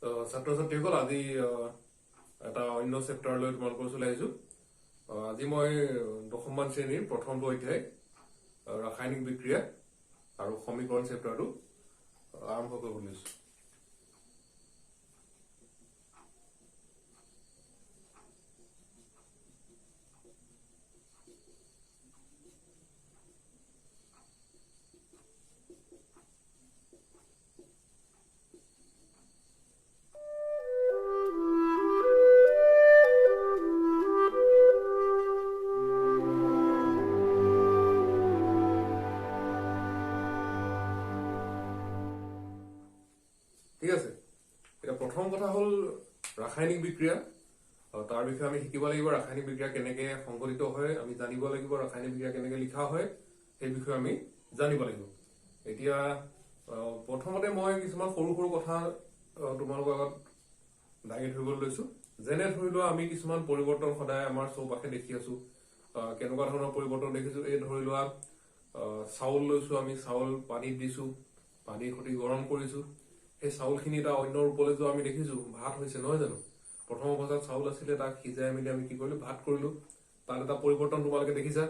তো ছাত্ৰ ছাত্ৰীসকল আজি এটা অন্য চেপ্টাৰলৈ তোমালোকৰ ওচৰলৈ আহিছোঁ। আজি মই দশমমান শ্ৰেণীৰ প্ৰথমটো অধ্যায় ৰাসায়নিক বিক্ৰিয়া আৰু সমীকৰণ চেপ্টাৰটো আৰম্ভ কৰিব লৈছোঁ। ঠিক আছে, এতিয়া প্ৰথম কথা হ'ল ৰাসায়নিক বিক্ৰিয়া। তাৰ বিষয়ে আমি শিকিব লাগিব। ৰাসায়নিক বিক্ৰিয়া কেনেকৈ সংঘটিত হয় আমি জানিব লাগিব। ৰাসায়নিক বিক্ৰিয়া কেনেকৈ লিখা হয় সেই বিষয়ে আমি জানিব লাগিব। এতিয়া প্ৰথমতে মই কিছুমান সৰু সৰু কথা তোমালোকৰ আগত দাঙি ধৰিবলৈ লৈছোঁ। যেনে ধৰি লোৱা আমি কিছুমান পৰিৱৰ্তন সদায় আমাৰ চৌপাশে দেখি আছো। কেনেকুৱা ধৰণৰ পৰিৱৰ্তন দেখিছো, এই ধৰি লোৱা চাউল লৈছো, আমি চাউল পানীত দিছো, পানীৰ সৈতে গৰম কৰিছো, সেই চাউলখিনি এটা অন্য ৰূপলৈ যোৱা আমি দেখিছো, ভাত হৈছে, নহয় জানো? প্ৰথম অৱস্থাত চাউল আছিলে, তাক সিজাই মেলি আমি কি কৰিলো, ভাত কৰিলো। তাত এটা পৰিৱৰ্তন তোমালোকে দেখিছা,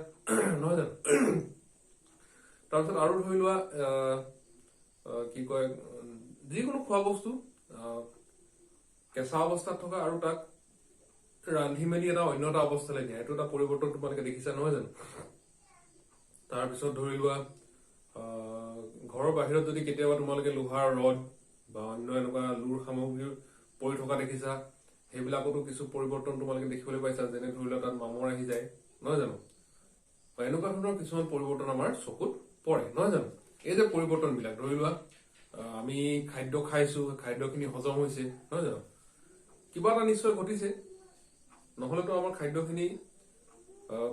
নহয় জানো? তাৰপিছত আৰু ধৰি লোৱা কি কয়, যিকোনো খোৱা বস্তু কেঁচা অৱস্থাত থকা আৰু তাক ৰান্ধি মেলি এটা অন্য এটা অৱস্থালৈ নিয়া, এইটো এটা পৰিৱৰ্তন তোমালোকে দেখিছা, নহয় জানো? তাৰপিছত ধৰি লোৱা ঘৰৰ বাহিৰত যদি কেতিয়াবা তোমালোকে লোহাৰ ৰড বা অন্য এনেকুৱা লুৰ সামগ্ৰী পৰি থকা দেখিছা, সেইবিলাকতো কিছু পৰিৱৰ্তন তোমালোকে দেখিবলৈ পাইছা। যেনে ধৰি লোৱা তাত মামৰ আহি যায়, নহয় জানো? এনেকুৱা ধৰণৰ কিছুমান পৰিৱৰ্তন আমাৰ চকুত পৰে, নহয় জানো? এই যে পৰিৱৰ্তন বিলাক, ধৰি লোৱা আমি খাদ্য খাইছো, খাদ্যখিনি হজম হৈছে, নহয় জানো? কিবা এটা নিশ্চয় ঘটিছে, নহলেতো আমাৰ খাদ্যখিনি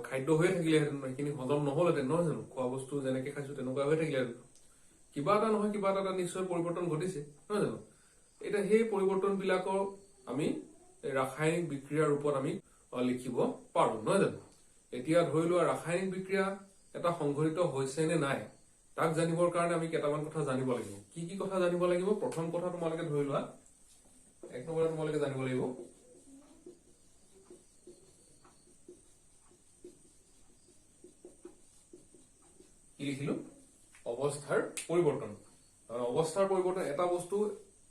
খাদ্য হৈয়ে থাকিলেহেঁতেন, সেইখিনি হজম নহলহেঁতেন, নহয় জানো? খোৱা বস্তু যেনেকে খাইছো তেনেকুৱা হৈ থাকিলেহেঁতেন। কিবা এটা নহয় কিবা এটা নিশ্চয় পৰিৱৰ্তন ঘটিছে, নহয় জানো? এতিয়া সেই পৰিৱৰ্তন বিলাকৰ আমি ৰাসায়নিক বিক্ৰিয়াৰ ৰূপত আমি লিখিব পাৰো, নহয় জানো? এতিয়া ধৰি লোৱা ৰাসায়নিক বিক্ৰিয়া এটা সংঘটিত হৈছে নে নাই তাক জানিবৰ কাৰণে আমি কেইটামান কথা জানিব লাগিব। কি কি কথা জানিব লাগিব? প্ৰথম কথা তোমালোকে ধৰি লোৱা, এক নম্বৰত তোমালোকে জানিব লাগিব কি লিখিলো, অৱস্থাৰ পৰিৱৰ্তন। অৱস্থাৰ পৰিৱৰ্তন, এটা বস্তু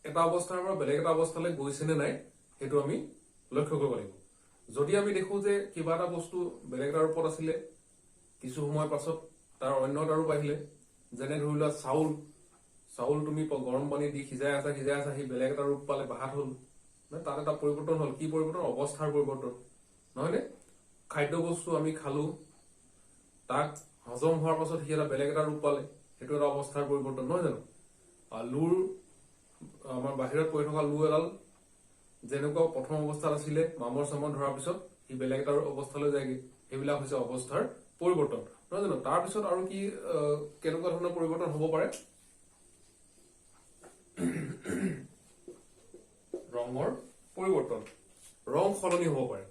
এটা অৱস্থাৰ পৰা বেলেগ এটা অৱস্থালৈ গৈছে নে নাই সেইটো আমি লক্ষ্য কৰিব লাগিব। যদি আমি দেখো যে কিবা এটা বস্তু বেলেগ এটা ৰূপত আছিলে, কিছু সময়ৰ পাছত তাৰ অন্য এটা ৰূপ আহিলে, যেনে ধৰি লোৱা চাউল তুমি গৰম পানী দি সিজাই আছা, সি বেলেগ এটা ৰূপ পালে, ভাত হ'ল, তাত এটা পৰিৱৰ্তন হ'ল। কি পৰিৱৰ্তন? অৱস্থাৰ পৰিৱৰ্তন, নহয়নে? খাদ্য বস্তু আমি খালো, তাক হজম হোৱাৰ পাছত সি এটা বেলেগ এটা ৰূপ পালে, সেইটো এটা অৱস্থাৰ পৰিৱৰ্তন, নহয় জানো? লুৰ, আমাৰ বাহিৰত পৰি থকা লু এডাল যেনেকুৱা প্ৰথম অৱস্থাত আছিলে, মামৰ চামৰ ধৰাৰ পিছত সি বেলেগ এটা অৱস্থালৈ যায়গে, সেইবিলাক হৈছে অৱস্থাৰ পৰিৱৰ্তন, নহয় জানো? তাৰপিছত আৰু কি কেনেকুৱা ধৰণৰ পৰিৱৰ্তন হব পাৰে? ৰঙৰ পৰিৱৰ্তন, ৰং সলনি হব পাৰে।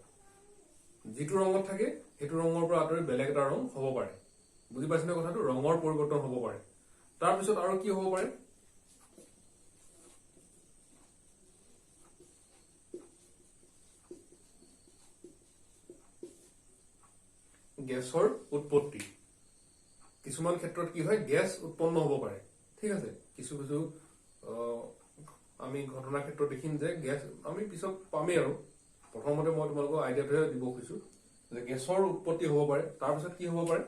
যিটো ৰঙত থাকে সেইটো ৰঙৰ পৰা আঁতৰি বেলেগ এটা ৰং হব পাৰে। বুজি পাইছেনে কথাটো? ৰঙৰ পৰিৱৰ্তন হব পাৰে। তাৰপিছত আৰু কি হব পাৰে? গেছৰ উৎপত্তি। কিছুমান ক্ষেত্ৰত কি হয়, গেছ উৎপন্ন হব পাৰে। ঠিক আছে, কিছু কিছু আমি ঘটনাৰ ক্ষেত্ৰত দেখিম যে গেছ, আমি পিছত পামেই। আৰু প্ৰথমতে মই তোমালোকক আইডিয়াটোহে দিব খুজিছো যে গেছৰ উৎপত্তি হব পাৰে। তাৰপিছত কি হব পাৰে?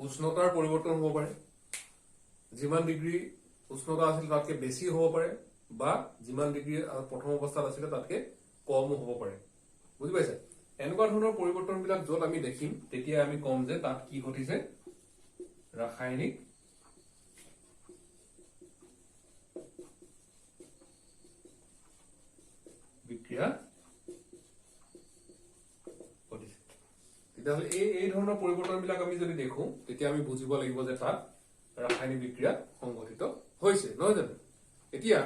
উষ্ণতাৰ পৰিৱৰ্তন হব পাৰে। যিমান ডিগ্ৰী উষ্ণতা আছিল তাতকে বেছি হব পাৰে, বা যিমান ডিগ্ৰী প্ৰথম অৱস্থাত আছিলে তাতকে কমো হব পাৰে। বুজি পাইছে? এনেকুৱা ধৰণৰ পৰিৱৰ্তন বিলাক যত আমি দেখিম, তেতিয়া আমি কম যে তাত কি ঘটিছে, ৰাসায়নিক বিক্ৰিয়া ঘটিছে। তেতিয়াহ'লে এই ধৰণৰ পৰিৱৰ্তন বিলাক আমি যদি দেখো, তেতিয়া আমি বুজিব লাগিব যে তাত ৰাসায়নিক বিক্ৰিয়া সংঘটিত হৈছে, নহয় জানো? এতিয়া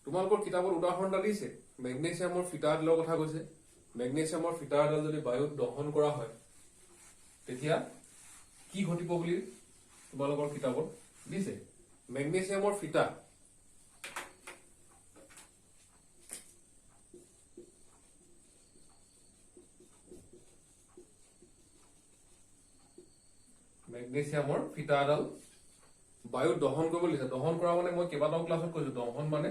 তোমালোকৰ কিতাপত উদাহৰণ এটা দিছে, মেগনেছিয়ামৰ ফিটা এডালৰ কথা কৈছে। মেগনেছিয়ামৰ ফিটা এডাল যদি বায়ুত দহন কৰা হয়, তেতিয়া কি ঘটিব বুলি তোমালোকৰ কিতাপত দিছে মেগনেছিয়ামৰ ফিটা মেগনেছিয়ামৰ ফিটা এডাল বায়ুত দহন কৰিব দিছে দহন কৰা মানে মই কেইবাটাও ক্লাছত কৈছো দহন মানে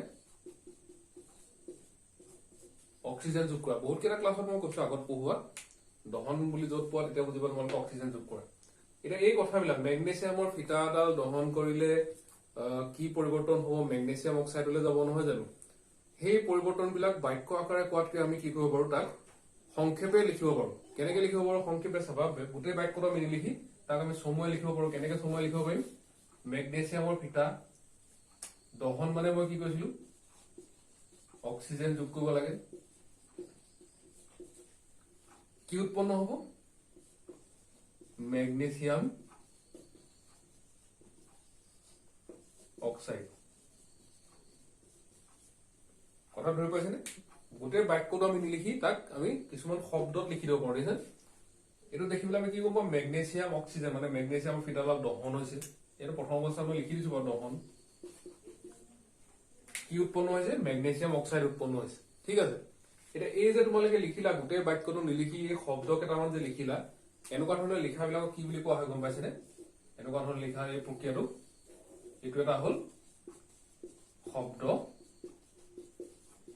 অক্সিজেন যোগ কৰা বহুত কেইটা ক্লাছত মই কৈছো আগত পঢ়োৱা দহন বুলি য'ত পোৱা তেতিয়া বুজিবা তোমালোকে অক্সিজেন যোগ কৰা এটা এই কথাবিলাক মেগনেছিয়ামৰ ফিটা এডাল দহন কৰিলে কি পৰিৱৰ্তন হ'ব মেগনেছিয়াম অক্সাইডলৈ যাব নহয় জানো সেই পৰিৱৰ্তনবিলাক বাক্য আকাৰে কোৱাতকৈ আমি কি কৰিব পাৰো তাক সংক্ষেপে লিখিব পাৰো কেনেকৈ লিখিব পাৰো সংক্ষেপে চাবা গোটেই বাক্যটো আমি নিলিখি তাক আমি সময় লিখিব পাৰো কেনেকৈ সময় লিখিব পাৰিম মেগনেছিয়ামৰ ফিটা দহন মানে মই কি কৈছিলো অক্সিজেন যোগ কৰিব লাগে কি উৎপন্ন হ'ব মেগনেছিয়াম অক্সাইড কথা ধৰি পাইছেনে গোটেই বাক্যটো আমি নিলিখি তাক আমি কিছুমান শব্দত লিখি দিব পাৰো দেখিছে এইটো দেখি পেলাই আমি কি ক'ব মেগনেছিয়াম অক্সিজেন মানে মেগনেছিয়াম ফিটাডাল দহন হৈছে এইটো প্ৰথম অৱস্থাত মই লিখি দিছো বাৰু দহন কি উৎপন্ন হৈছে মেগনেছিয়াম অক্সাইড উৎপন্ন হৈছে ঠিক আছে এটা এই যে তোমালোকে লিখিলা গোটেই বাক্যটো নিলিখি এই শব্দ কেইটামান যে লিখিলা এনেকুৱা ধৰণৰ লিখাবিলাকক কি বুলি কোৱা হয় গম পাইছেনে এনেকুৱা ধৰণৰ লিখা এই প্ৰক্ৰিয়াটো এইটো এটা হ'ল শব্দ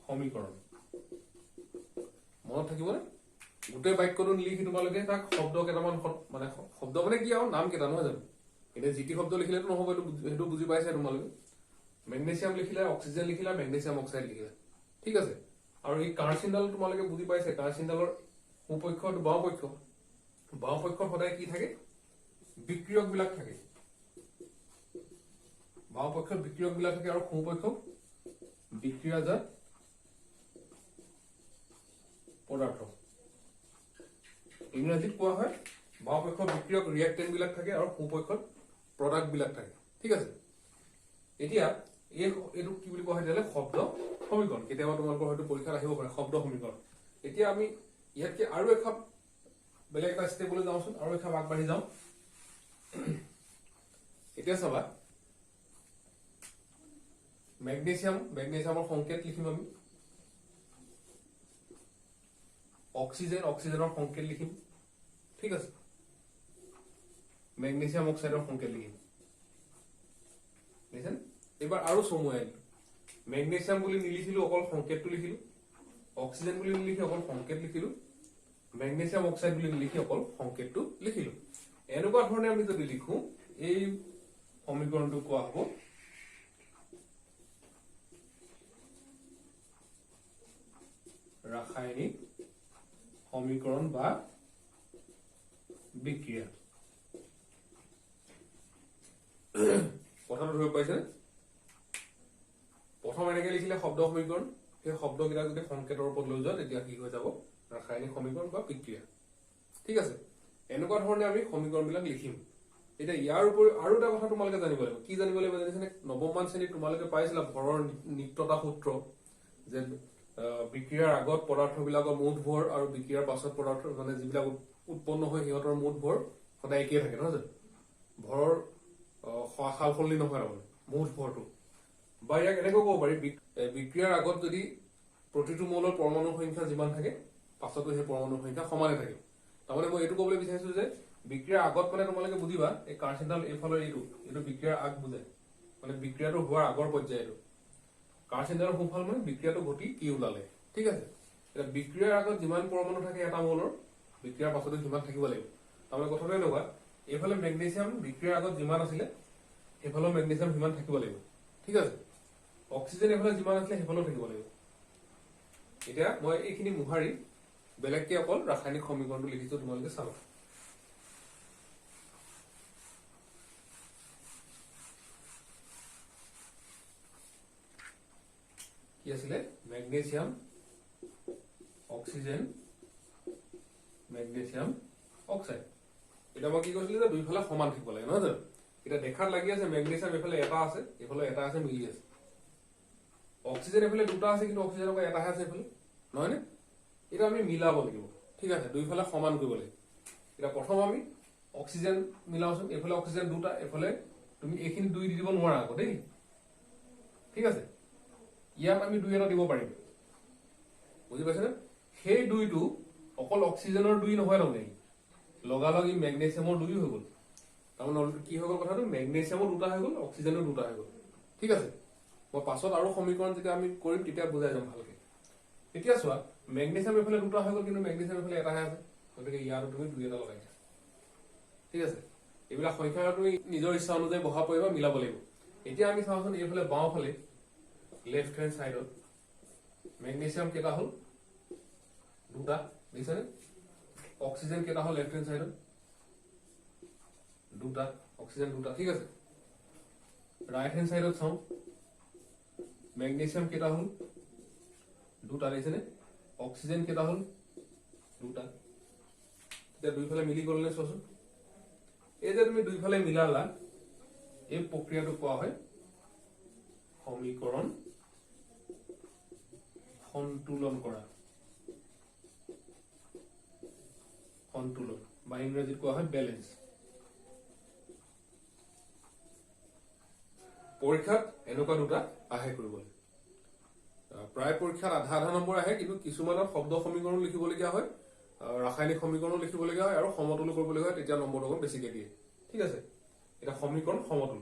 সমীকৰণ মনত থাকিবনে গোটেই বাক্যটো নিলিখি তোমালোকে তাক শব্দ কেইটামান মানে শব্দ মানে কি আৰু নাম কেইটা নহয় জানো এতিয়া যি টি শব্দ লিখিলেতো নহ'ব সেইটো বুজি পাইছা তোমালোকে মেগনেছিয়াম লিখিলা অক্সিজেন লিখিলা মেগনেছিয়াম অক্সাইড লিখিলা ঠিক আছে আৰু এই কাৰ্চিনডাল তোমালোকে বুজি পাইছে কাৰ্চিনডালৰ সোঁপক্ষ বাওঁ পক্ষত সদায় কি থাকে বিক্ৰিয়ক বিলাক থাকে বাওঁ পক্ষত বিক্ৰিয়ক বিলাক থাকে আৰু সোঁপক্ষত বিক্ৰিয়াজাত পদাৰ্থ ইংৰাজীত কোৱা হয় বাওঁ পক্ষত বিক্ৰিয়ক ৰিয়েক্টেন্ট বিলাক থাকে আৰু সোঁপক্ষত প্ৰডাক্ট বিলাক থাকে ঠিক আছে এতিয়া এইটো কি বুলি কোৱা হয় তেতিয়াহ'লে শব্দ সমীকৰণ কেতিয়াবা তোমালোকৰ হয়তো পৰীক্ষাত আহিব পাৰে শব্দ সমীকৰণ এতিয়া আমি ইয়াতকে আৰু এখাপ বেলেগ এটা ষ্টেপলৈ যাওঁচোন আৰু এখাপ আগবাঢ়ি যাওঁ এতিয়া চাবা মেগনেছিয়ামৰ সংকেত লিখিম আমি অক্সিজেনৰ সংকেত লিখিম ঠিক আছে মেগনেছিয়াম অক্সাইডৰ সংকেত লিখিম বুজিছেন এবাৰ আৰু সময় আনিলো মেগনেছিয়াম বুলি নিলিখিলো অকল সংকেতটো লিখিলো অক্সিজেন বুলি নিলিখি অকল সংকেত লিখিলো মেগনেছিয়াম অক্সাইড বুলি নিলিখি অকল সংকেতটো লিখিলো এনেকুৱা ধৰণে আমি যদি লিখো এই সমীকৰণটো কোৱা হ'ব ৰাসায়নিক সমীকৰণ বা বিক্ৰিয়া কথাটো ধৰিব পাইছে প্ৰথম এনেকে লিখিলে শব্দ সমীকৰণ সেই শব্দকেইটা যদি সংকেতৰ ওপৰত লৈ যোৱা তেতিয়া কি হৈ যাব ৰাসায়নিক সমীকৰণ বা বিক্ৰিয়া ঠিক আছে এনেকুৱা ধৰণে আমি সমীকৰণবিলাক লিখিম এতিয়া ইয়াৰ উপৰি আৰু এটা কথা তোমালোকে জানিব লাগিব কি জানিব লাগিব জানিছেনে নৱম মান শ্ৰেণীত তোমালোকে পাইছিলা ভৰৰ নিত্যতা সূত্ৰ যে বিক্ৰিয়াৰ আগত পদাৰ্থবিলাকৰ মুঠ ভৰ আৰু বিক্ৰিয়াৰ পাছত পদাৰ্থ মানে যিবিলাক উৎপন্ন হয় সিহঁতৰ মুঠ ভৰ সদায় একেই থাকে নহয় জানো ভৰৰ সাল সলনি নহয় তাৰমানে মুঠ ভৰটো বা ইয়াক এনেকৈ ক'ব পাৰি বিক্ৰিয়াৰ আগত যদি প্ৰতিটো মৌলৰ পৰমাণুৰ সংখ্যা যিমান থাকে পাছতো সেই পৰমাণুৰ সংখ্যা সমানে থাকে তাৰমানে মই এইটো ক'বলৈ বিচাৰিছো যে বিক্ৰিয়াৰ আগত মানে তোমালোকে বুজিবা এই কাৰ্চিনডাল এইফালৰ এইটো বিক্ৰিয়াৰ আগ বুজায় মানে বিক্ৰিয়াটো হোৱাৰ আগৰ পৰ্যায় এইটো কাৰ্চিনডালৰ সোঁফাল মানে বিক্ৰিয়াটো ঘটি কি ওলালে ঠিক আছে এতিয়া বিক্ৰিয়াৰ আগত যিমান পৰমাণু থাকে এটা মৌলৰ বিক্ৰিয়াৰ পাছতো সিমান থাকিব লাগিব তাৰমানে কথাটো এনেকুৱা এইফালে মেগনেছিয়াম বিক্ৰিয়াৰ আগত যিমান আছিলে সেইফালৰ মেগনেছিয়াম সিমান থাকিব লাগিব ঠিক আছে অক্সিজেন এইফালে যিমান আছিলে সেইফালেও থাকিব লাগিব এতিয়া মই এইখিনি মোহাৰি বেলেগকে অকল ৰাসায়নিক সমীকৰণটো লিখিছো তোমালোকে চাবা কি আছিলে মেগনেছিয়াম অক্সিজেন মেগনেছিয়াম অক্সাইড এটা মই কি কৈছিলো যে দুইফালে সমান থাকিব লাগে নহয় জানো এটা দেখাত লাগি আছে মেগনেছিয়াম এফালে এটা আছে এফালে এটা আছে মিলি আছে অক্সিজেন এফালে দুটা আছে কিন্তু অক্সিজেন অকল এটাহে আছে এফালে নহয় নে এটা আমি মিলাব লাগিব ঠিক আছে দুইফালে সমান কৰিব লাগিব এটা প্ৰথম আমি অক্সিজেন মিলাওচোন, এইফালে অক্সিজেন দুটা, এইফালে তুমি এইখিনি 2 দি দিব নোৱাৰা আকৌ দেই, ঠিক আছে। ইয়াত আমি 2 এটা দিব পাৰিম, বুজি পাইছেনে? সেই 2টো অকল অক্সিজেনৰ 2 নহয়, তাৰমানে লগালগ ই মেগনেছিয়ামৰ 2 হৈ গ'ল। তাৰমানে কি হৈ গ'ল কথাটো, মেগনেছিয়ামৰ 2টা হৈ গ'ল, অক্সিজেনৰ 2টা হৈ গ'ল, ঠিক আছে। মই পাছত আৰু সমীকৰণ যেতিয়া আমি কৰিম তেতিয়া বুজাই যাম ভালকে। এতিয়া চোৱা, মেগনেছিয়াম এইফালে 2টা হৈ গ'ল, কিন্তু মেগনেছিয়াম এইফালে এটাহে আছে, গতিকে ইয়াতো তুমি 2 এটা লগাই দিয়া, ঠিক আছে। এইবিলাক সংখ্যা তুমি নিজৰ ইচ্ছা অনুযায়ী বহাব পাৰিবা, মিলাব লাগিব। এতিয়া আমি চাওঁচোন, এইফালে বাওঁফালে লেফ্ট হেণ্ড চাইডত মেগনেছিয়াম কেইটা হ'ল, 2টা, দেখিছানে? অক্সিজেন কেইটা হ'ল লেফ্ট হেণ্ড চাইডত, 2টা, অক্সিজেন 2টা, ঠিক আছে। ৰাইট হেণ্ড চাইডত চাওঁ, মেগনেছিয়াম কেইটা হ'ল, 2টা, দেখিছেনে? অক্সিজেন কেইটা হ'ল, 2টা। এতিয়া দুইফালে মিলি গ'ল নে চোৱাচোন। এই যে তুমি দুইফালে মিলালা, এই প্ৰক্ৰিয়াটো কোৱা হয় সমীকৰণ সন্তুলন কৰা, সন্তুলন, বা ইংৰাজীত কোৱা হয় বেলেন্স। পৰীক্ষাত এনেকুৱা 2টা আহে কৰিবলৈ, প্ৰায় পৰীক্ষাত আধা নম্বৰ আহে, কিন্তু কিছুমানত শব্দ সমীকৰণ লিখিবলগীয়া হয়, ৰাসায়নিক সমীকৰণ লিখিবলগীয়া হয়, আৰু সমতুল কৰিবলগীয়া হয়, তেতিয়া নম্বৰটো অকণ বেছিকে দিয়ে, ঠিক আছে। এতিয়া সমীকৰণ সমতুল,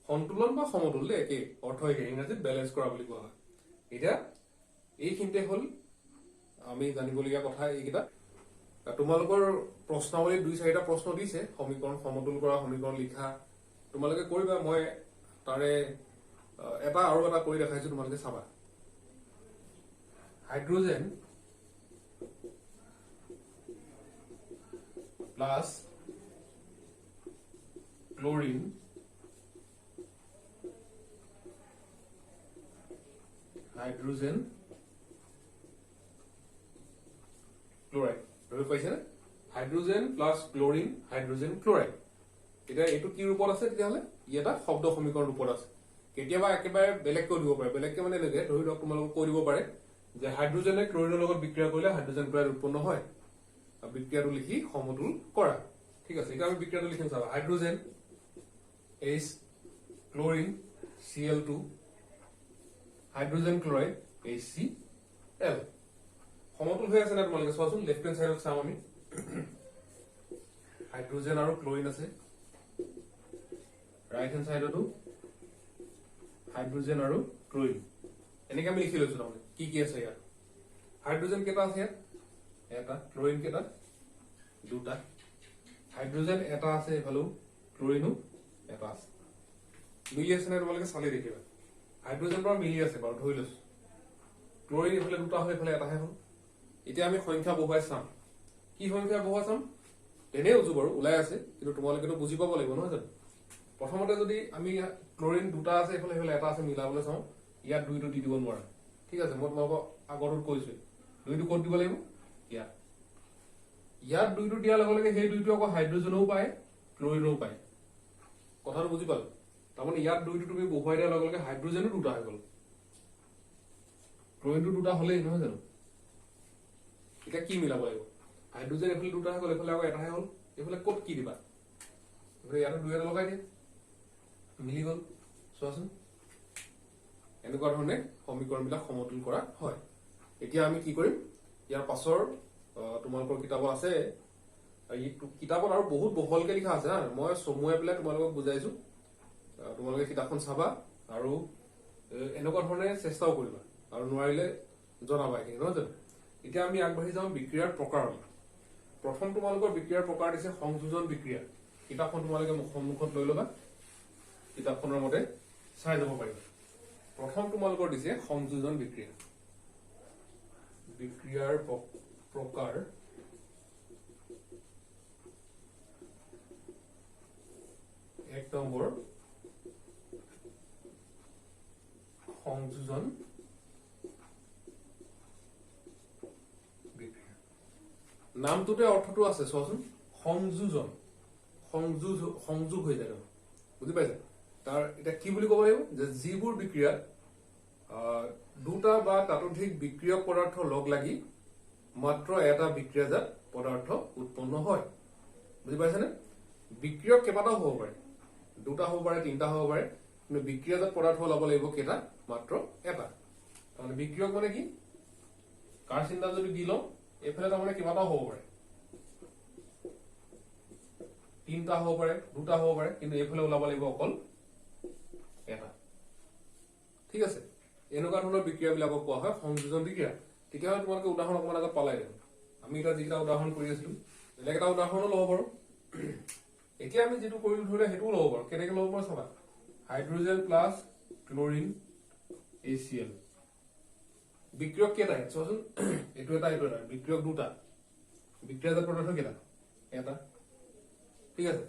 সন্তুলন বা সমতুল একেই, অৰ্থ একেই, ইংৰাজীত বেলেন্স কৰা বুলি কোৱা হয়। এতিয়া এইখিনিতে হ'ল আমি জানিবলগীয়া কথা এইকেইটা। তোমালোকৰ প্ৰশ্নাৱলীত 2-4টা প্ৰশ্ন দিছে, সমীকৰণ সমতুল কৰা, সমীকৰণ লিখা, তোমালোকে কৰিবা। মই তাৰে এটা আৰু এটা কৰি দেখাইছো, তোমালোকে চাবা। Hydrogen plus chlorine hydrogen chloride, ধৰি পাইছে নে? Hydrogen plus chlorine hydrogen chloride. এতিয়া এইটো কি ৰূপত আছে, তেতিয়াহ'লে ই এটা শব্দ সমীকৰণ ৰূপত আছে। কেতিয়াবা একেবাৰে বেলেগকৈ দিব পাৰে, বেলেগকৈ মানে এনেকে ধৰি লওক, তোমালোকক কৈ দিব পাৰে যে হাইড্ৰোজেনে ক্লোৰিনৰ লগত বিক্ৰিয়া কৰিলে হাইড্ৰোজেন ক্লোৰাইড উৎপন্ন হয়, বিক্ৰিয়াটো লিখি সমতুল কৰা, ঠিক আছে। এতিয়া আমি বিক্ৰিয়াটো লিখিম, চাবা। Hydrogen H, chlorine Cl2, hydrogen chloride HCl, সমতুল হৈ আছে না? তোমালোকে চোৱাচোন, লেফ্ট হেণ্ড চাইডত চাম আমি, হাইড্ৰোজেন আৰু ক্লোৰিন আছে, ৰাইট হেণ্ড চাইডতো হাইড্ৰোজেন আৰু ক্লোৰিন, এনেকে আমি লিখি লৈছো। তাৰমানে কি কি আছে ইয়াত, হাইড্ৰোজেন কেইটা আছে ইয়াত, এটা, ক্লোৰিন কেইটা, 2টা, হাইড্ৰোজেন এটা আছে, এইফালেও ক্লোৰিনো এটা আছে। মিলি আছে নে? তোমালোকে চালি দেখিবা, হাইড্ৰোজেন পৰা মিলি আছে বাৰু, ধৰি লৈছো। ক্লোরিন এইফালে 2টা হয়, এইফালে এটাহে হ'ল। এতিয়া আমি সংখ্যা বহুৱাই চাম, কি সংখ্যা বহুৱাই চাম, তেনেই উজু বাৰু ওলাই আছে, কিন্তু তোমালোকেতো বুজি পাব লাগিব নহয় জানো। প্ৰথমতে যদি আমি ক্লোরিন 2টা আছে, এইফালে এটা আছে, মিলাবলৈ চাওঁ, ইয়াত 2টো দি দিব নোৱাৰা, ঠিক আছে। মই তোমালোকক আগতো কৈছো, 2টো ক'ত দিব লাগিব, ইয়াত। ইয়াত 2টো দিয়াৰ লগে লগে সেই 2টো আকৌ হাইড্ৰোজেনও পায়, ক্লোৰিনও পায়, কথাটো বুজি পালো। তাৰমানে ইয়াত 2টো তুমি বহুৱাই দিয়াৰ লগে লগে হাইড্ৰোজেনো 2টা হৈ গ'ল, ক্লোৰিনটো 2টা হ'লেই নহয় জানো। এতিয়া কি মিলাব লাগিব, হাইড্ৰোজেন এইফালে 2টা হৈ গ'ল, এইফালে আকৌ এটাহে হ'ল, এইফালে ক'ত কি দিবা, ইয়াতো 2 এটা লগাই দিয়ে, মিলি গ'ল। চোৱাচোন, এনেকুৱা ধৰণে সমীকৰণবিলাক সমতুল কৰা হয়। এতিয়া আমি কি কৰিম, ইয়াৰ পাছৰ তোমালোকৰ কিতাপত আছে, কিতাপত আৰু বহুত বহলকে লিখা আছে হা, মই চমুৱাই পেলাই তোমালোকক বুজাইছো। তোমালোকে কিতাপখন চাবা আৰু এনেকুৱা ধৰণে চেষ্টাও কৰিবা, আৰু নোৱাৰিলে জনাবা এইখিনি, নহয় জানো। এতিয়া আমি আগবাঢ়ি যাওঁ বিক্ৰিয়াৰ প্ৰকাৰলৈ। প্ৰথম তোমালোকৰ বিক্ৰিয়াৰ প্ৰকাৰ দিছে সংযোজন বিক্ৰিয়া। কিতাপখন তোমালোকে সন্মুখত লৈ ল'বা, কিতাপখনৰ মতে চাই যাব পাৰিবা। প্ৰথম তোমালোকৰ দিছে সংযোজন বিক্ৰিয়া। বিক্ৰিয়াৰ প্ৰকাৰ, এক নম্বৰ সংযোজন বিক্ৰিয়া। নামটোতে অৰ্থটো আছে, চোৱাচোন, সংযোজন, সংযোগ হৈ যায়, বুজি পাইছে। তাৰ এতিয়া কি বুলি ক'ব লাগিব, যে যিবোৰ বিক্ৰিয়াত 2টা বা ততোধিক বিক্ৰিয়ক পদাৰ্থ লগ লাগি মাত্ৰ এটা বিক্ৰিয়াজাত পদাৰ্থ উৎপন্ন হয়। বুজি পাইছেনে? বিক্ৰিয়ক কেইবাটাও হ'ব পাৰে, 2টা হ'ব পাৰে, 3টা হ'ব পাৰে, কিন্তু বিক্ৰিয়াজাত পদাৰ্থ ওলাব লাগিব কেইটা? মাত্ৰ এটা। তাৰমানে বিক্ৰিয়ক মানে কি? কাৰ চিন্তা যদি দি লওঁ, এইফালে তাৰমানে কেইবাটাও হ'ব পাৰে, 3টা হ'ব পাৰে, 2টা হ'ব পাৰে, কিন্তু এইফালে ওলাব লাগিব অকল এটা। ঠিক আছে? এনেকুৱা ধৰণৰ বিক্ৰিয়াবিলাকক কোৱা হয় সংযোজন বিক্ৰিয়া। তেতিয়াহ'লে তোমালোকে উদাহৰণ অকমান আগত পালাই দেখোন। আমি এতিয়া যিকেইটা উদাহৰণ কৰি আছিলো, বেলেগ এটা উদাহৰণো ল'ব পাৰো। এতিয়া আমি যিটো কৰিলো ধৰিলে সেইটোও ল'ব পাৰো। কেনেকে ল'ব পাৰো চাবা। Hydrogen plus chlorine HCl। বিক্ৰিয়ক কেইটা চোৱাচোন, এইটো এটা এইটো এটা, বিক্ৰিয়ক 2টা, বিক্ৰিয়াজাত পদাৰ্থ কেইটা? এটা। ঠিক আছে,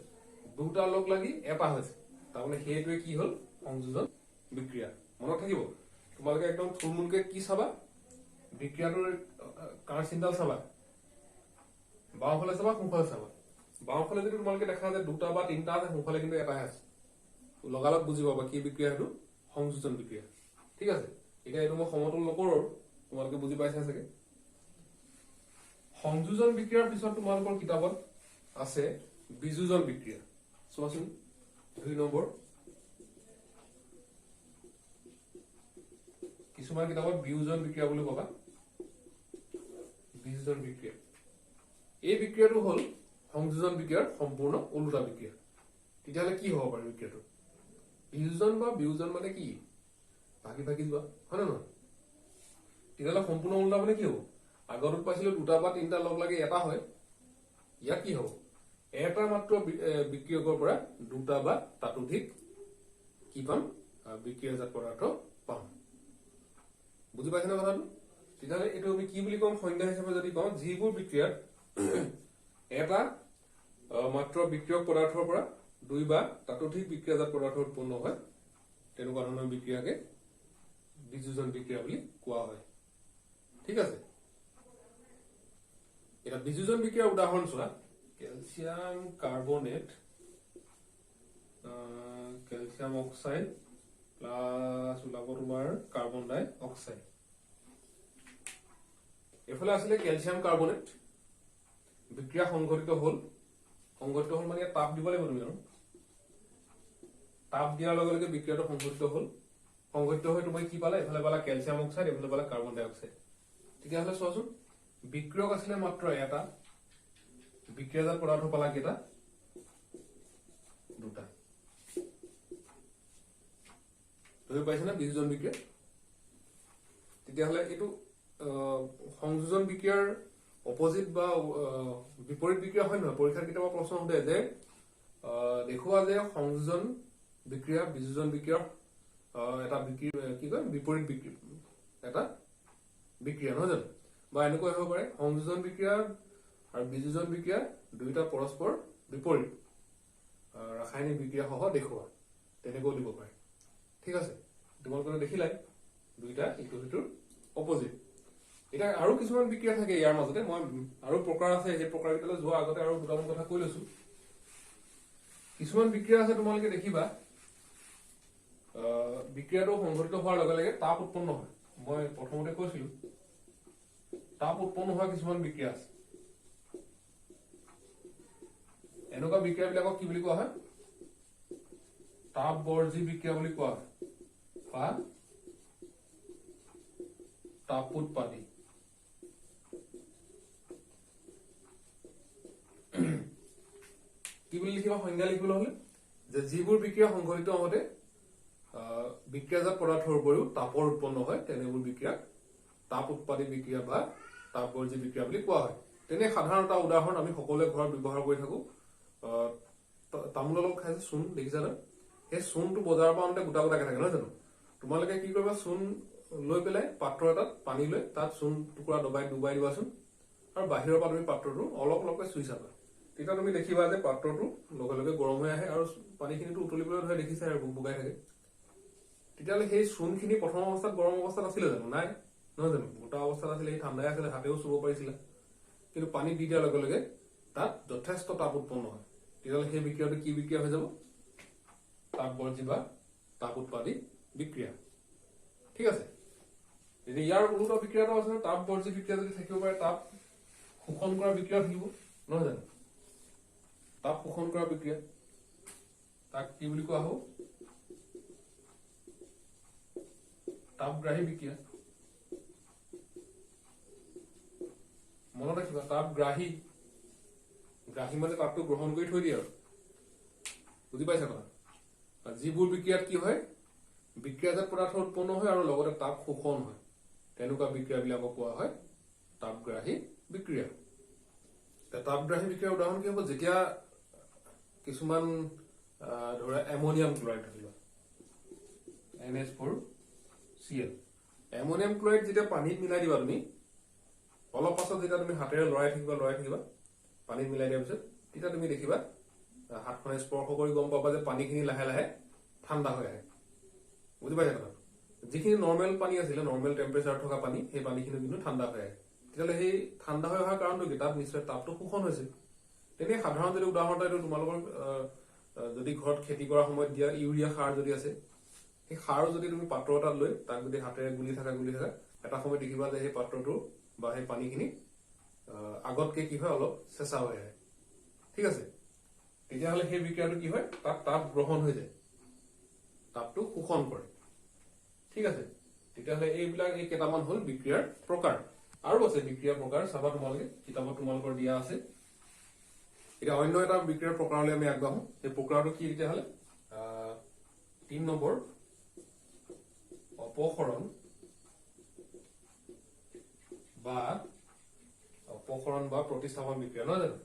2টা লগ লাগি এটা হৈছে, তাৰমানে সেইটোৱে কি হ'ল? সংযোজন বিক্ৰিয়া। মনত থাকিব, তোমালোকে একদম থুলমূলকে কি চাবা? বিক্ৰিয়াটোৰ কাৰ চিন্তাল চাবা, বাওঁফালে চাবা, সোঁফালে চাবা। বাওঁফালে যদি তোমালোকে দেখা যে 2টা বা 3টা আছে, সোঁফালে কিন্তু এটাহে আছে, লগালগ বুজি পাবা কি বিক্ৰিয়া? সেইটো সংযোজন বিক্ৰিয়া। ঠিক আছে, এতিয়া এইটো মই সমতুল নকৰো, তোমালোকে বুজি পাইছা চাগে। সংযোজন বিক্ৰিয়াৰ পিছত তোমালোকৰ কিতাপত আছে বিযোজন বিক্ৰিয়া। চোৱাচোন 2 নম্বৰ, কিছুমান কিতাপত বিয়োজন বিক্ৰিয়া বুলি পাবা। বিয়োজন বিক্ৰিয়া, এই বিক্ৰিয়াটো হ'ল সংযোজন বিক্ৰিয়াৰ সম্পূৰ্ণ ওলোটা বিক্ৰিয়া। তেতিয়াহ'লে কি হ'ব পাৰে বিক্ৰিয়াটো? বিয়োজন বা বিয়োজন মানে কি? ভাগি ভাগি যোৱা, হয় নে নহয়? তেতিয়াহ'লে সম্পূৰ্ণ ওলোটা মানে কি হ'ব? আগতত পাইছিলো 2টা বা 3টা লগ লাগি এটা হয়, ইয়াত কি হ'ব? এটা মাত্ৰ বিক্ৰিয়কৰ পৰা 2টা বা তাতোধিক কি পাম? বিক্ৰিয়াজাত পদাৰ্থ পাম। বুজি পাইছেনে কথাটো? তেতিয়াহ'লে এইটো আমি কি বুলি কম? সংজ্ঞা হিচাপে যদি কওঁ, যিবোৰ বিক্ৰিয়াত এটা মাত্ৰ বিক্ৰিয়ক পদাৰ্থৰ পৰা 2 বা তাতোধিক বিক্ৰিয়াজাত পদাৰ্থ উৎপন্ন হয়, তেনেকুৱা ধৰণৰ বিক্ৰিয়াকে বিযোজন বিক্ৰিয়া বুলি কোৱা হয়। ঠিক আছে, এটা বিযোজন বিক্ৰিয়াৰ উদাহৰণ চোৱা। Calcium carbonate, calcium oxide plus ওলাব তোমাৰ কাৰ্বন ডাই অক্সাইড। এইফালে আছিলে কেলছিয়াম কাৰ্বনেট, বিক্ৰিয়া সংঘটিত হ'ল। সংঘটিত হ'ল মানে তাপ দিব লাগিব তুমি, আৰু তাপ দিয়াৰ লগে লগে বিক্ৰিয়াটো সংঘটিত হ'ল। সংঘটিত হৈ তুমি কি পালা? এইফালে পালা কেলছিয়াম অক্সাইড, এইফালে পালা কাৰ্বন ডাই অক্সাইড। তেতিয়াহ'লে চোৱাচোন, বিক্ৰিয়ক আছিলে মাত্ৰ এটা, বিক্ৰিয়াজাত পদাৰ্থ পালা কেইটা? 2টা। ধৰি পাইছেনে বিয়োজন বিক্ৰিয়া? তেতিয়াহ'লে এইটো সংযোজন বিক্ৰিয়াৰ অপজিট বা বিপৰীত বিক্ৰিয়া হয় নহয়? পৰীক্ষাত কেতিয়াবা প্ৰশ্ন সোধে যে দেখুওৱা যে সংযোজন বিক্ৰিয়া বিযোজন বিক্ৰিয়াৰ এটা কি কয়? বিপৰীত বিক্ৰিয়া, এটা বিক্ৰিয়া, নহয় জানো? বা এনেকুৱা হ'ব পাৰে সংযোজন বিক্ৰিয়া আৰু বিযোজন বিক্ৰিয়া 2টা পৰস্পৰ বিপৰীত ৰাসায়নিক বিক্ৰিয়া সহ দেখুওৱা, তেনেকৈ দিব পাৰে। ঠিক আছে, তোমালোকে দেখিলাই 2টা ইটো সিটোৰ অপজিট। এতিয়া আৰু কিছুমান বিক্ৰিয়া থাকে ইয়াৰ মাজতে, মই আৰু প্ৰকাৰ আছে, সেই প্ৰকাৰকেইটালৈ যোৱাৰ আগতে আৰু দুটামান কথা কৈ লৈছো। কিছুমান বিক্ৰিয়া আছে তোমালোকে দেখিবা বিক্ৰিয়াটো সংঘটিত হোৱাৰ লগে লগে তাপ উৎপন্ন হয়। মই প্ৰথমতে কৈছিলো তাপ উৎপন্ন হোৱা কিছুমান বিক্ৰিয়া আছে। এনেকুৱা বিক্ৰিয়াবিলাকক কি বুলি কোৱা হয়? তাপবৰ্জী বিক্ৰিয়া বুলি কোৱা হয়, বা তাপ উৎপাদী। কি বুলি লিখিবা? সংজ্ঞা লিখিবলৈ হলে যে যিবোৰ বিক্ৰিয়া সংঘটিত হওঁতে বিক্ৰিয়াজাত পদাৰ্থৰ উপৰিও তাপৰ উৎপন্ন হয়, তেনেবোৰ বিক্ৰিয়াক তাপ উৎপাদী বিক্ৰিয়া বা তাপবৰ্জী বিক্ৰিয়া বুলি কোৱা হয়। তেনে সাধাৰণ এটা উদাহৰণ আমি সকলোৱে ঘৰত ব্যৱহাৰ কৰি থাকো। তামোলৰ লগত খাইছে চূণ, দেখিছানে? সেই চূণটো বজাৰৰ পৰা আনোতে গোটা গোটাকে থাকে, নহয় জানো? তোমালোকে কি কৰিবা? চূণ লৈ পেলাই পাত্ৰ এটাত পানী লৈ তাত চূণ টুকুৰা ডুবাই দিবাচোন, আৰু বাহিৰৰ পৰা তুমি পাত্ৰটো অলপ অলপকৈ চুই চাবা। তেতিয়া তুমি দেখিবা যে পাত্ৰটো লগে লগে গৰম হৈ আহে আৰু পানীখিনিটো উতলিবলৈ ধৰে, দেখিছা আৰু বুকবুকাই থাকে। তেতিয়াহ'লে সেই চূণখিনি প্ৰথম অৱস্থাত গৰম অৱস্থাত আছিলে জানো? নাই, নহয় জানো? গোটা অৱস্থাত আছিলে, সেই ঠাণ্ডাই আছিলে, হাতেও চুব পাৰিছিলে। কিন্তু পানী দি দিয়াৰ লগে লগে তাত যথেষ্ট তাপ উৎপন্ন হয়। তেতিয়াহ'লে সেই বিক্ৰিয়াটো কি বিক্ৰিয়া হৈ যাব? তাপবৰ্জী বা তাপ উৎপাদী বিক্ৰিয়া। ঠিক আছে, এতিয়া ইয়াৰ ওলোটা বিক্ৰিয়া এটা আছে, তাপবৰ্জী বিক্ৰিয়া যদি থাকিব পাৰে, তাপ শোষণ কৰা বিক্ৰিয়া থাকিব, নহয় জানো? কৰা বিক্ৰিয়া তাক কি বুলি কোৱা হ'ব তাপগ্ৰাহী বিক্ৰিয়া মনত ৰাখিবা তাপগ্ৰাহী গ্ৰাহী মানে তাপটো গ্ৰহণ কৰি থৈ দিয়ে আৰু বুজি পাইছা কথা যিবোৰ বিক্ৰিয়াত কি হয় বিক্ৰিয়াজাত পদাৰ্থ উৎপন্ন হয় আৰু লগতে তাপ শোষণ হয় তেনেকুৱা বিক্ৰিয়াবিলাকক কোৱা হয় তাপগ্ৰাহী বিক্ৰিয়া তাপগ্ৰাহী বিক্ৰিয়াৰ উদাহৰণ কি হ'ব যেতিয়া কিছুমান ধৰা এমোনিয়াম ক্লৰাইড থাকিব NH4Cl এমোনিয়াম ক্লৰাইড যেতিয়া পানীত মিলাই দিবা তুমি অলপ পাছত যেতিয়া তুমি হাতেৰে লৰাই থাকিবা পানীত মিলাই দিয়াৰ পিছত তেতিয়া তুমি দেখিবা হাতখনে স্পৰ্শ কৰি গম পাবা যে পানীখিনি লাহে লাহে ঠাণ্ডা হৈ আহে বুজি পাইছা কথা যিখিনি নৰ্মেল পানী আছিলে নৰ্মেল টেম্পাৰেচাৰ থকা পানী সেই পানীখিনি কিন্তু ঠাণ্ডা হৈ আহে তেতিয়াহ'লে সেই ঠাণ্ডা হৈ অহাৰ কাৰণটো কি তাত নিশ্চয় তাপটো শোষণ হৈছে তেনে সাধাৰণ যদি উদাহৰণ এটা এইটো তোমালোকৰ যদি ঘৰত খেতি কৰাৰ সময়ত দিয়া ইউৰিয়া সাৰ যদি আছে সেই সাৰ যদি তুমি পাত্ৰ এটাত লৈ তাক যদি হাতেৰে গুলি থাকা এটা সময় দেখিবা যে সেই পাত্ৰটো বা সেই পানীখিনি আগতকে কি হয় অলপ চেঁচা হৈ আহে ঠিক আছে তেতিয়াহ'লে সেই বিক্ৰিয়াটো কি হয় তাত তাপ গ্ৰহণ হৈ যায় তাপটো শোষণ কৰে ঠিক আছে তেতিয়াহ'লে এইবিলাক এই কেইটামান হ'ল বিক্ৰিয়াৰ প্ৰকাৰ আৰু আছে বিক্ৰিয়াৰ প্ৰকাৰ চাবা তোমালোকে কিতাপত তোমালোকৰ দিয়া আছে এতিয়া অন্য এটা বিক্ৰিয়াৰ প্ৰকাৰলৈ আমি আগবাঢ়ো এই প্ৰকাৰটো কি তেতিয়াহ'লে 3 নম্বৰ অপসৰণ বা প্ৰতিস্থাপন বিক্ৰিয়া নহয় জানো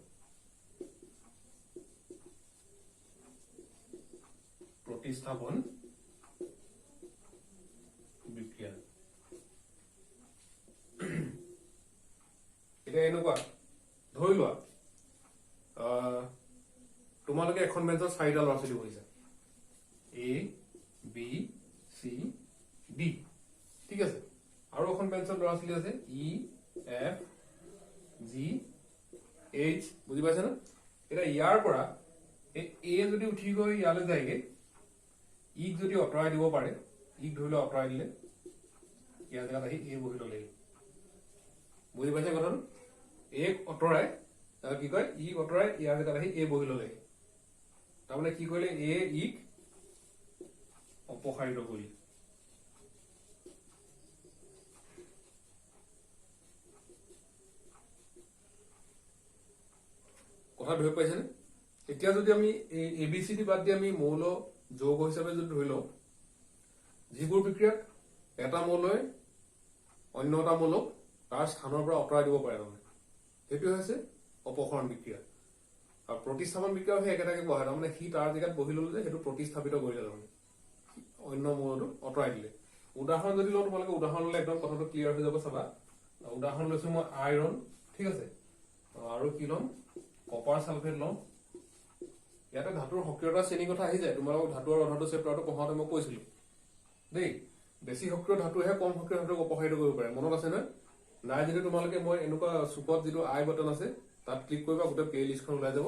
প্ৰতিস্থাপন বিক্ৰিয়া এতিয়া এনেকুৱা ধৰি লোৱা তোমালোকে এখন বেঞ্চত 4টা ল'ৰা ছোৱালী বহিছা A B C D ঠিক আছে আৰু এখন বেঞ্চত ল'ৰা ছোৱালী আছে E F G H বুজি পাইছা না এটা ইয়াৰ পৰা এই A যদি উঠি গৈ ইয়ালৈ যায়গে ই যদি অতৰাই দিব পাৰে ই ধৰি লও অতৰাই দিলে ইয়াৰ জেগাত আহি A বহি ল'লে বুজি পাইছা কথাটো A অতৰাই কি কয় ই অতৰাই ইয়াৰ জেগাত আহি A বহি ল'লে তাৰমানে কি কৰিলে A ইক অপসাৰিত কৰিলে কথা ধৰি পাইছেনে এতিয়া যদি আমি এই ABCD বাদ দি আমি মৌল যৌগ হিচাপে যদি ধৰি লওঁ যিবোৰ বিক্ৰিয়াত এটা মৌলই অন্য এটা মৌলক তাৰ স্থানৰ পৰা অতৰাই দিব পাৰে তাৰমানে সেইটো হৈছে অপসৰণ বিক্ৰিয়া আৰু প্ৰতিস্থাপন বিক্ৰিয়া সেই একেটাকে কোৱা হয় তাৰমানে সি তাৰ জেগাত বহি ল'লে যে সেইটো প্ৰতিস্থাপিত কৰিলে তাৰমানে অন্য মৌলটো অতৰাই দিলে উদাহৰণ যদি লওঁ তোমালোকে উদাহৰণ ল'লে একদম কথাটো ক্লিয়াৰ হৈ যাব চাবা উদাহৰণ লৈছো মই আইৰণ ঠিক আছে আৰু কি ল'ম কপাৰ সালফেট লওঁ ইয়াতে ধাতুৰ সক্ৰিয়তা শ্ৰেণীৰ কথা আহি যায় তোমালোকক ধাতু আৰু অধাতু চেপ্টাৰটো পঢ়াওঁতে মই কৈছিলো দেই বেছি সক্ৰিয় ধাতুহে কম সক্ৰিয় ধাতুক অপসাৰিত কৰিব পাৰে মনত আছে নহয় নাই যদি তোমালোকে মই এনেকুৱা চুকত যিটো আই বটন আছে তাত ক্লিক কৰিবা গোটেই প্লে লিষ্টখন ওলাই যাব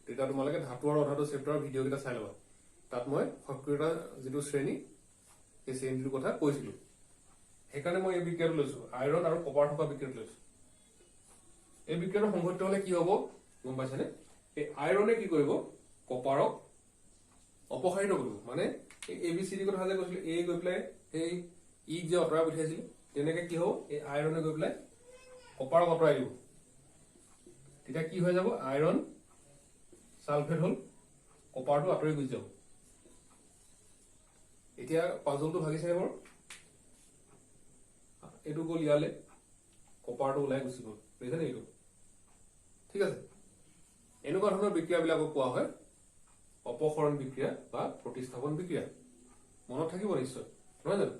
তেতিয়া তোমালোকে ধাতু আৰু অধাতু চেপ্টাৰৰ ভিডিঅ' কেইটা চাই ল'বা তাত মই সক্ৰিয়তা যিটো শ্ৰেণী সেই শ্ৰেণীটোৰ কথা কৈছিলো সেইকাৰণে মই এই বিক্ৰিয়াটো লৈছো আইৰণ আৰু কপাৰ থকা বিক্ৰিয়াটো লৈছো এই বিক্ৰিয়াটো সংঘটিত হলে কি হ'ব গম পাইছেনে এই আইৰণে কি কৰিব কপাৰক অপসাৰিত কৰিব মানে এই ABCD কথা যে কৈছিলো A গৈ পেলাই সেই ই যে অতৰাই পঠিয়াইছিল তেনেকে কি হ'ব এই আইৰণে গৈ পেলাই কপাৰক অতৰাই দিব তেতিয়া কি হৈ যাব আইৰণ সালফেট হ'ল কপাৰটো আঁতৰি গুচি যাব এতিয়া পাজলটো ভাগিছে বাৰু এইটো গ'ল ইয়ালে কপাৰটো ওলাই গুচি গ'ল বুজিছেনে এইটো ঠিক আছে এনেকুৱা ধৰণৰ বিক্ৰিয়াবিলাকক কোৱা হয় অপসৰণ বিক্ৰিয়া বা প্ৰতিস্থাপন বিক্ৰিয়া মনত থাকিব নিশ্চয় নহয় জানো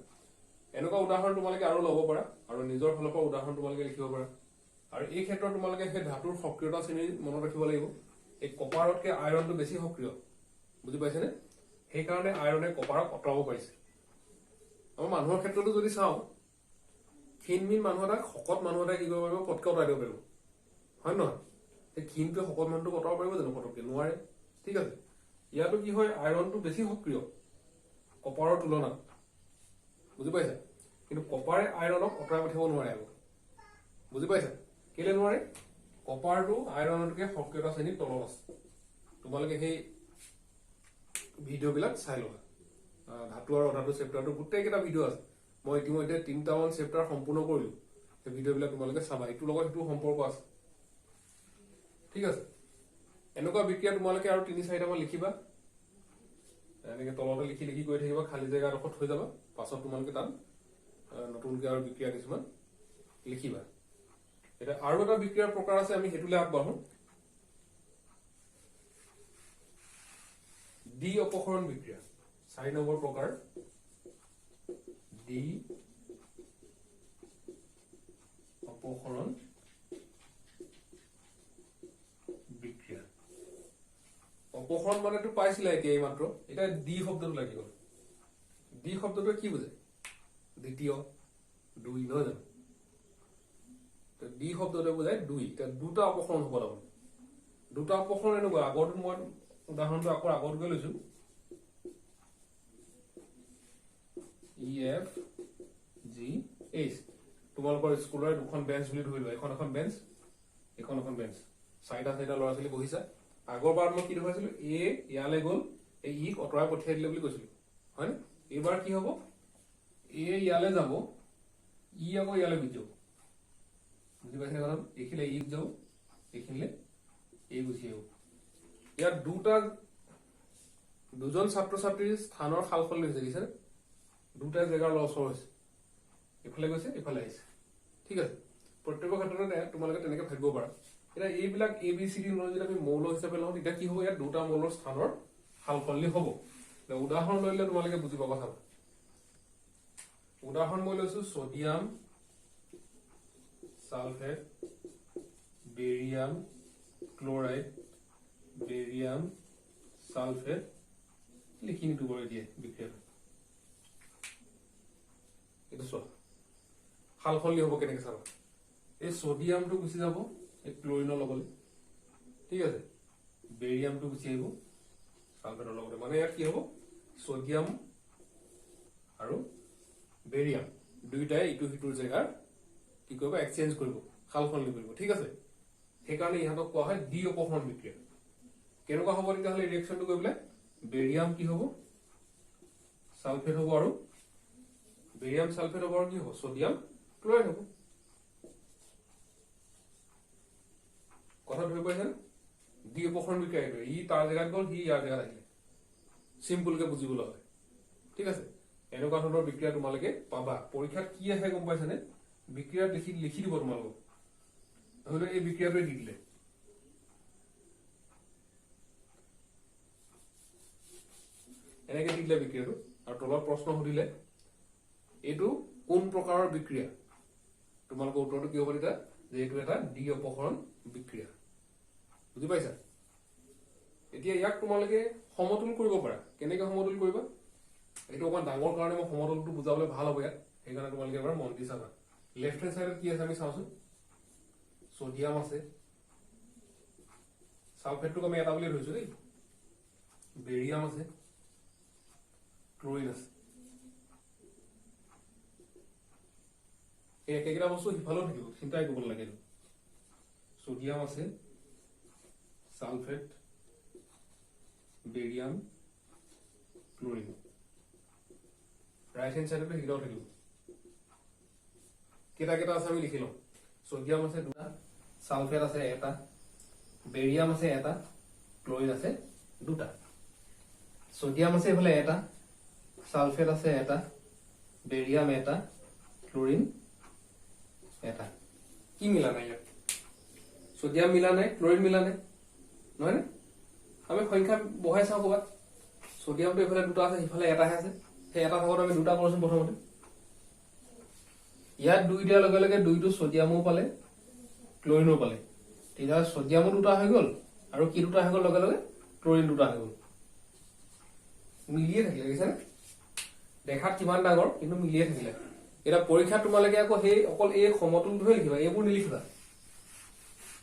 এনেকুৱা উদাহৰণ তোমালোকে আৰু ল'ব পাৰা আৰু নিজৰ ফালৰ পৰা উদাহৰণ তোমালোকে লিখিব পাৰা আৰু এই ক্ষেত্ৰত তোমালোকে সেই ধাতুৰ সক্ৰিয়তা শ্ৰেণী মনত ৰাখিব লাগিব এই কপাৰতকৈ আইৰণটো বেছি সক্ৰিয় বুজি পাইছেনে সেইকাৰণে আইৰণে কপাৰক অতৰাব পাৰিছে আমাৰ মানুহৰ ক্ষেত্ৰতো যদি চাওঁ ক্ষীণমিন মানুহ এটাক শকত মানুহ এটাই কি কৰিব পাৰিব পটকে অতৰাই দিব পাৰিব হয় নহয় সেই ক্ষীণটোৱে শকত মানুহটোক অতৰাব পাৰিব জানো পটককে নোৱাৰে ঠিক আছে ইয়াতো কি হয় আইৰণটো বেছি সক্ৰিয় কপাৰৰ তুলনাত বুজি পাইছা কিন্তু কপাৰে আইৰণক অতৰাই পঠিয়াব নোৱাৰে আকৌ বুজি পাইছা কেলে নোৱাৰে কপাৰটো আইৰণতকৈ সক্ৰিয়তা শ্ৰেণীৰ তলত আছে তোমালোকে সেই ভিডিঅ'বিলাক চাই লোৱা ধাতু আৰু অধাতু চেপ্টাৰটো গোটেইকেইটা ভিডিঅ' আছে মই ইতিমধ্যে 3টামান চেপ্টাৰ সম্পূৰ্ণ কৰিলো সেই ভিডিঅ'বিলাক তোমালোকে চাবা এইটোৰ লগত সেইটো সম্পৰ্ক আছে ঠিক আছে এনেকুৱা বিক্ৰিয়া তোমালোকে আৰু 3-4টামান লিখিবা এনেকৈ তলতে লিখি লিখি গৈ থাকিবা খালী জেগাডোখৰত থৈ যাবা পাছত তোমালোকে তাত নতুনকৈ আৰু বিক্ৰিয়া কিছুমান লিখিবা এতিয়া আৰু এটা বিক্ৰিয়াৰ প্ৰকাৰ আছে আমি হেতুলে আগবাঢ়ো ডি অপসৰণ বিক্ৰিয়া 4 নম্বৰ প্ৰকাৰ ডি অপসৰণ বিক্ৰিয়া অপসৰণ মানেটো পাইছিলা এতিয়া এই মাত্ৰ এটা ডি শব্দটো লাগিব ডি শব্দটো কি বুজায় দ্বিতীয় দুই নহয় জানো ডি শব্দটো বুজায় দুই এতিয়া দুটা অপসৰণ হ'ব লাগিব দুটা অপসৰণ এনেকুৱা আগত মই উদাহৰণটো আকৌ আগত গৈ লৈছো EF GH তোমালোকৰ স্কুলৰ দুখন বেঞ্চ বুলি ধৰি লোৱা এখন বেঞ্চ এখন বেঞ্চ চাৰিটা ল'ৰা ছোৱালী বহিছা আগৰবাৰ মই কি দেখাইছিলো এ ইয়ালে গ'ল এই ই অতৰাই পঠিয়াই দিলে বুলি কৈছিলো হয় না এইবাৰ কি হ'ব এ ইয়ালে যাব ই আকৌ ইয়ালে গুচি যাব বুজি পাইছে কাৰণ এইখিলে ই যাব এইখিলে এই গুচি যাব ইয়াত দুজন ছাত্ৰ ছাত্ৰীৰ স্থানৰ সালসলনি হৈছে দিছে দুটা জেগাৰ লছৰ হৈছে এফালে গৈছে এফালে আহিছে ঠিক আছে প্ৰত্যেকৰ ক্ষেত্ৰতে তোমালোকে তেনেকৈ ভাবিব পাৰা এতিয়া এইবিলাক ABCD লৈ যদি আমি মৌল হিচাপে লওঁ তেতিয়া কি হ'ব ইয়াত দুটা মৌলৰ স্থানৰ সালসলনি হ'ব উদাহৰণ লৈ ল'লে তোমালোকে বুজিব কথা উদাহৰণ মই লৈছো sodium sulphate barium chloride barium sulphate লিখি নিটো কৰি দিয়ে বিক্ৰিয়া এটা সব সালসলনি হ'ব কেনেকৈ চাবা এই সোডিয়ামটো গুচি যাব এই ক্লোৰিনৰ লগত ঠিক আছে বেৰিয়ামটো গুচি আহিব সালফেটৰ লগত মানে ইয়াত কি হ'ব সোডিয়াম আৰু বেৰিয়াম দুইটাই ইটো হিটোৰ জেগাৰ কি কৰিব এক্সচেঞ্জ কৰিব সালসলনি কৰিব ঠিক আছে সেইকাৰণে ইহঁতক কোৱা হয় ডি অপসৰণ বিক্ৰিয়া কেনেকুৱা হ'ব তেতিয়াহ'লে ৰিয়েকচনটো গৈ পেলাই বেৰিয়াম কি হ'ব সালফেট হ'ব আৰু বেৰিয়াম সালফেট হ'ব আৰু কি হ'ব সোডিয়াম ক্লোৰাইড হ'ব কথা ধৰি পাইছেনে ডি অপসৰণ বিক্ৰিয়া এইটো ই তাৰ জেগাত গ'ল সি ইয়াৰ জেগাত আহিলে চিম্পলকে বুজিবলৈ হয় ঠিক আছে এনেকুৱা ধৰণৰ বিক্ৰিয়া তোমালোকে পাবা পৰীক্ষাত কি আহে গম পাইছানে বিক্ৰিয়াত লিখি দিব তোমালোকক নহ'লে এই বিক্ৰিয়াটোৱে দি দিলে এনেকে দি দিলে বিক্ৰিয়াটো আৰু তলত প্ৰশ্ন সুধিলে এইটো কোন প্ৰকাৰৰ বিক্ৰিয়া তোমালোকৰ উত্তৰটো কি হ'ব তেতিয়া যে এইটো এটা ডি অপসৰণ বিক্ৰিয়া বুজি পাইছা এতিয়া ইয়াক তোমালোকে সমতুল কৰিব পাৰা কেনেকৈ সমতুল কৰিবা এইটো অকমান ডাঙৰ কাৰণে মই সমতুলটো বুজাবলৈ ভাল হ'ব ইয়াত সেইকাৰণে তোমালোকে এবাৰ মন দি চাবা লেফট হেণ্ড সাইডত কি আছে আমি চাওঁচোন সোডিয়াম আছে সালফেটটোক আমি এটা বুলি ধৰিছো দেই বেৰিয়াম আছে ক্লোৰিন আছে এই একেটা বস্তু সিফালেও থাকিব চিন্তাই কৰিব নালাগে সোডিয়াম আছে sulphate barium chlorine right hand সাইডত সেইকেইটাও থাকিব কেইটা আছে আমি লিখি লওঁ সোডিয়াম আছে দুটা সালফেট আছে এটা বেৰিয়াম আছে এটা ক্লোৰিন আছে দুটা সোডিয়াম আছে এফালে এটা সালফেট আছে এটা বেৰিয়াম এটা ক্লোৰিন এটা কি মিলা নাই ইয়াত সোডিয়াম মিলা নাই ক্লোৰিন মিলা নাই নহয় নে আমি সংখ্যা বহাই চাওঁ ক'ৰবাত সোডিয়ামটো এফালে দুটা আছে সিফালে এটাহে আছে সেই এটা ভাগত আমি দুটা কৰোচোন প্ৰথমতে ইয়াত দুই দিয়াৰ লগে লগে দুইটো সোডিয়ামো পালে ক্লোৰিনো পালে তেতিয়া সোডিয়ামো দুটা হৈ গ'ল আৰু কি দুটা হৈ গ'ল লগে লগে ক্লোৰিন দুটা হৈ গ'ল মিলিয়ে থাকিলে দেখিছানে দেখাত কিমান ডাঙৰ কিন্তু মিলিয়ে থাকিলে এটা পৰীক্ষা তোমালোকে আকৌ সেই অকল এই সমতুলটোহে লিখিবা এইবোৰ নিলিখিবা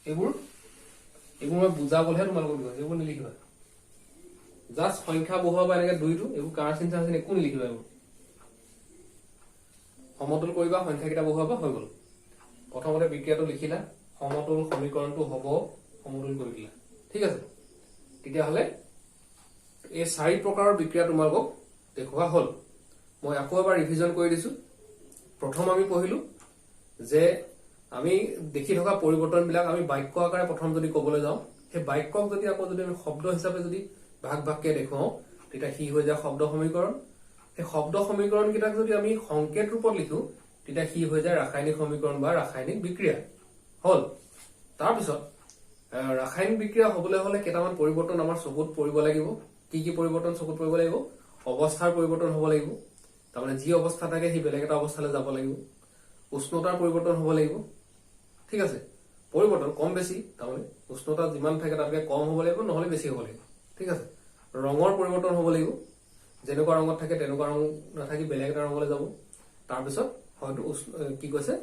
এইবোৰ মই বুজাবলৈহে তোমালোকক দিবা এইবোৰ নিলিখিবা জাষ্ট সংখ্যা বহুৱাবা এনেকে দুইটো এইবোৰ কাৰ চিন্তা আছে একো নিলিখিবা এইবোৰ সমতুল কৰিবা সংখ্যাকেইটা বহুৱাবা হৈ গ'ল প্ৰথমতে বিক্ৰিয়াটো লিখিলা সমতুল সমীকৰণটো হ'ব সমতুল কৰি দিলা ঠিক আছে তেতিয়াহ'লে এই 4 প্ৰকাৰৰ বিক্ৰিয়া তোমালোকক দেখুওৱা হ'ল। মই আকৌ এবাৰ ৰিভিজন কৰি দিছো। প্ৰথম আমি পঢ়িলো যে আমি দেখি থকা পৰিৱৰ্তনবিলাক আমি বাক্য আকাৰে প্ৰথম যদি ক'বলৈ যাওঁ, সেই বাক্যক যদি আকৌ যদি আমি শব্দ হিচাপে যদি ভাগ ভাগকে দেখুৱাওঁ, তেতিয়া সি হৈ যায় শব্দ সমীকৰণ। সেই শব্দ সমীকৰণ কেইটাক যদি আমি সংকেত ৰূপত লিখো, তেতিয়া সি হৈ যায় ৰাসায়নিক সমীকৰণ বা ৰাসায়নিক বিক্ৰিয়া হ'ল। তাৰপিছত ৰাসায়নিক বিক্ৰিয়া হ'বলৈ হ'লে কেইটামান পৰিৱৰ্তন আমাৰ চকুত পৰিব লাগিব। কি কি পৰিৱৰ্তন চকুত পৰিব লাগিব? অৱস্থাৰ পৰিৱৰ্তন হ'ব লাগিব, তাৰমানে যি অৱস্থা থাকে সি বেলেগ এটা অৱস্থালৈ যাব লাগিব। উষ্ণতাৰ পৰিৱৰ্তন হ'ব লাগিব, ঠিক আছে। পৰিৱৰ্তন কম বেছি, তাৰমানে উষ্ণতা যিমান থাকে তাতকৈ কম হ'ব লাগিব, নহ'লে বেছি হ'ব লাগিব, ঠিক আছে। ৰঙৰ পৰিৱৰ্তন হ'ব লাগিব, যেনেকুৱা ৰঙত থাকে তেনেকুৱা ৰং নাথাকি বেলেগ এটা ৰঙলৈ যাব। তাৰপিছত হয়তো কি কৈছে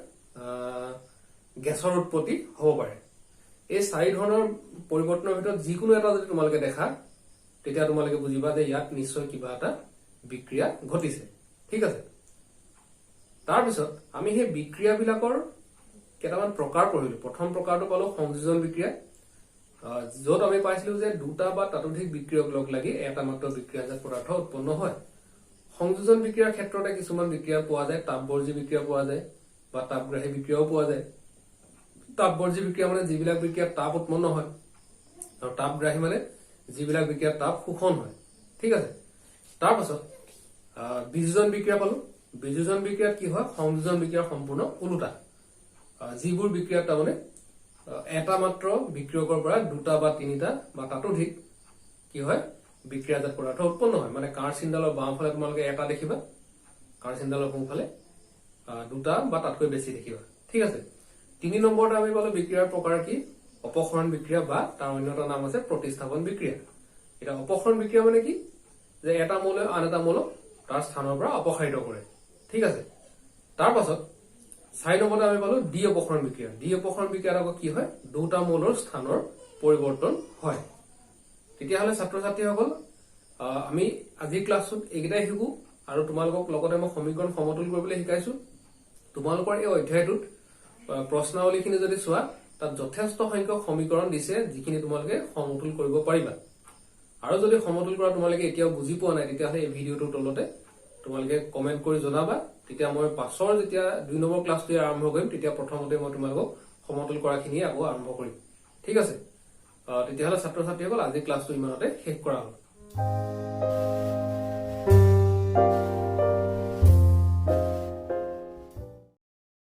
গেছৰ উৎপত্তি হ'ব পাৰে। এই 4 ধৰণৰ পৰিৱৰ্তনৰ ভিতৰত যিকোনো এটা যদি তোমালোকে দেখা, তেতিয়া তোমালোকে বুজিবা যে ইয়াত নিশ্চয় কিবা এটা বিক্ৰিয়া ঘটিছে, ঠিক আছে। তাৰপিছত আমি সেই বিক্ৰিয়াবিলাকৰ কেইটামান প্ৰকাৰ পঢ়িলো। প্ৰথম প্ৰকাৰটো পালো সংযোজন বিক্ৰিয়া, য'ত আমি পাইছিলো যে 2টা বা ততোধিক বিক্ৰিয়ক লগ লাগি এটা মাত্ৰ বিক্ৰিয়াজাত পদাৰ্থ উৎপন্ন হয়। সংযোজন বিক্ৰিয়াৰ ক্ষেত্ৰতে কিছুমান বিক্ৰিয়া পোৱা যায়, তাপবৰ্জী বিক্ৰিয়া পোৱা যায় বা তাপগ্ৰাহী বিক্ৰিয়াও পোৱা যায়। তাপবৰ্জী বিক্ৰিয়া মানে যিবিলাক বিক্ৰিয়াত তাপ উৎপন্ন হয়, আৰু তাপগ্ৰাহী মানে যিবিলাক বিক্ৰিয়াত তাপ শোষণ হয়, ঠিক আছে। তাৰপাছত বিযোজন বিক্ৰিয়া পালো। বিযোজন বিক্ৰিয়াত কি হয়? সংযোজন বিক্ৰিয়াৰ সম্পূৰ্ণ ওলোটা। যিবোৰ বিক্ৰিয়াত তাৰমানে এটা মাত্ৰ বিক্ৰিয়কৰ পৰা 2টা বা 3টা বা ততোধিক কি হয় বিক্ৰিয়াজাত পদাৰ্থ উৎপন্ন হয়। মানে কাঁড় চিনডালৰ বাওঁফালে তোমালোকে এটা দেখিবা, কাঁড় চিনডালৰ সোঁফালে 2টা বা তাতকৈ বেছি দেখিবা, ঠিক আছে। 3 নম্বৰত আমি পালো বিক্ৰিয়াৰ প্ৰকাৰ কি? অপসৰণ বিক্ৰিয়া বা তাৰ অন্য এটা নাম আছে প্ৰতিস্থাপন বিক্ৰিয়া। এতিয়া অপসৰণ বিক্ৰিয়া মানে কি? যে এটা মৌলে আন এটা মৌলক তাৰ স্থানৰ পৰা অপসাৰিত কৰে, ঠিক আছে। তাৰপাছত 4 নম্বৰত আমি পালো ডি অপসৰণ বিক্ৰিয়া। ডি অপসৰণ বিক্ৰিয়াত আকৌ কি হয়? 2টা মৌলৰ স্থানৰ পৰিৱৰ্তন হয়। তেতিয়াহ'লে ছাত্ৰ ছাত্ৰীসকল আমি আজিৰ ক্লাছটোত এইকেইটাই শিকো, আৰু তোমালোকক লগতে মই সমীকৰণ সমতুল কৰিবলৈ শিকাইছো। তোমালোকৰ এই অধ্যায়টোত প্ৰশ্নাৱলীখিনি যদি চোৱা, তাত যথেষ্ট সংখ্যক সমীকৰণ দিছে যিখিনি তোমালোকে সমতুল কৰিব পাৰিবা। আৰু যদি সমতুল কৰা তোমালোকে এতিয়াও বুজি পোৱা নাই, তেতিয়াহ'লে এই ভিডিঅ'টোৰ তলতে তোমালোকে কমেণ্ট কৰি জনাবা। তেতিয়া মই পাছৰ যেতিয়া 2 নম্বৰ ক্লাছটো আৰম্ভ কৰিম, তেতিয়া প্ৰথমতে মই তোমালোকক সমতুল কৰাখিনি আকৌ আৰম্ভ কৰিম, ঠিক আছে। তেতিয়াহ'লে ছাত্ৰ ছাত্ৰীসকল আজিৰ ক্লাছটো ইমানতে শেষ কৰা হ'ল।